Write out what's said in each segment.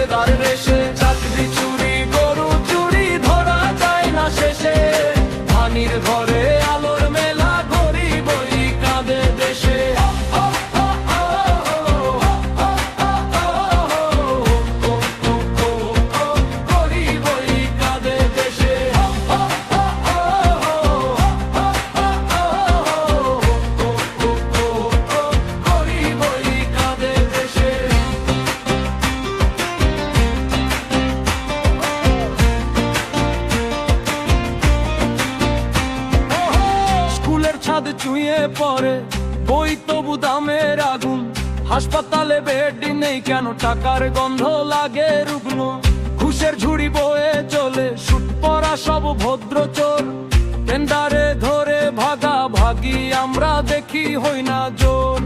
তার রেশে। চাকরি চুরি গরু চুরি ধরা যায় না শেষে। ধানির ঘরে আলোর মেলা গরিবই কাঁদে দেশে। গরিবই কাঁদে দেশে। গরিবই কাঁদে দেশে। স্কুলের ছাদ চুঁয়ে পড়ে বই তবু দামের আগুন। হাসপাতালে বেড নেই কেন, টাকার গন্ধ লাগে রুগ্ন। ঘুষের ঝুড়ি বয়ে চলে সুট পরা সব ভদ্র চোর। টেন্ডারে ধরে ভাগা ভাগি আমরা দেখি হই না জোর।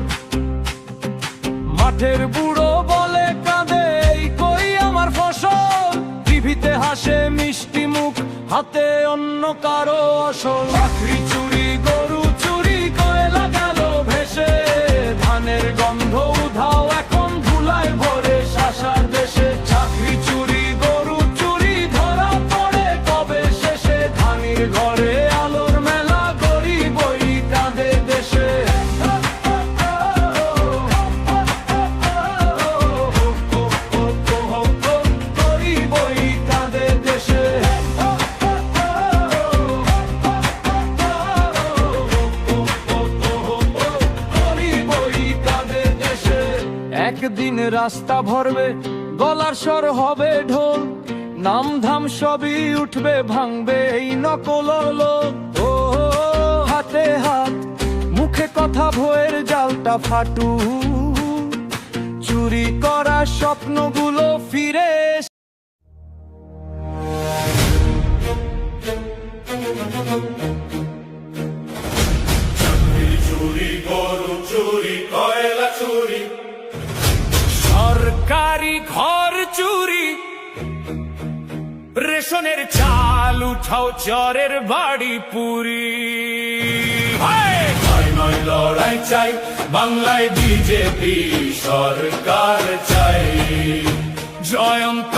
মাঠের বুড়ো বলে কাঁদে এই কই আমার ফসল। টিভিতে হাসে মিষ্টি মুখ, হাতে অন্য কারো আসল। চাকরি চুরি গরু চুরি কয়লা গেল ভেসে। ধানের গন্ধ উধাও এখন ধুলায় ভরে শাসার দেশে। চাকরি চুরি গরু চুরি ধরা পড়ে কবে শেষে। ধানির ঘরে আলোর মেলা গরিবই কাঁদে দেশে। গরিবই কাঁদে দেশে। একদিন রাস্তা ভরবে গলার স্বর হবে ঢোল। নাম ধাম সবই উঠবে ভাঙবে এই নকল লোক। ও হাতে হাত মুখে কথা ভয়ের জালটা ফাটু। চুরি করা স্বপ্নগুলো ফিরে চুরি গরু চুরি কয়লা চুরি। সরকারি ঘর চুরি। রেশনের চাল উঠাও চরের বাড়ি পুরি। নয় নয় লড়াই চাই বাংলায় বিজেপি সরকার চাই। জয়ন্ত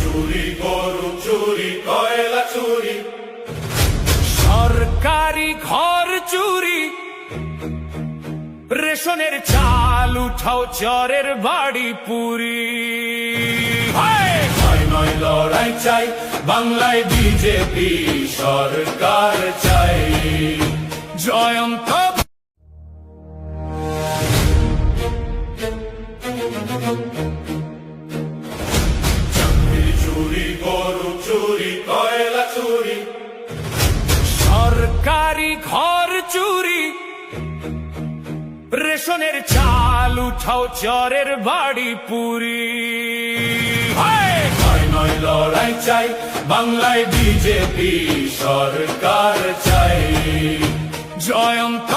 চুরি গরু চুরি কয়লা চুরি। সরকারি ঘর চুরি। রেশনের চাল উঠাও চরের বাড়ি পুরি। নয় নয় লড়াই চাই বাংলায় বিজেপি সরকার চাই। জয়ন্ত চুরি গরু চুরি কয়লা চুরি। সরকারি ঘর চুরি। রেশনের চাল উঠাও চরের বাড়ি পুরি। নয় নয় লড়াই চাই বাংলায় বিজেপি সরকার চাই। জয়ন্ত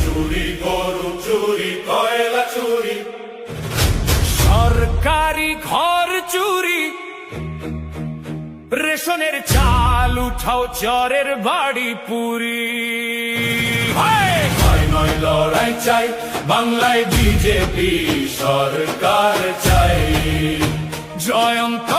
চুরি গরু চুরি কয়লা চুরি। সরকারি ঘর চুরি। রেশনের চাল উঠাও চরের বাড়ি পুরি। নয় নয় লড়াই চাই বাংলায় বিজেপি সরকার চাই। জয়ন্ত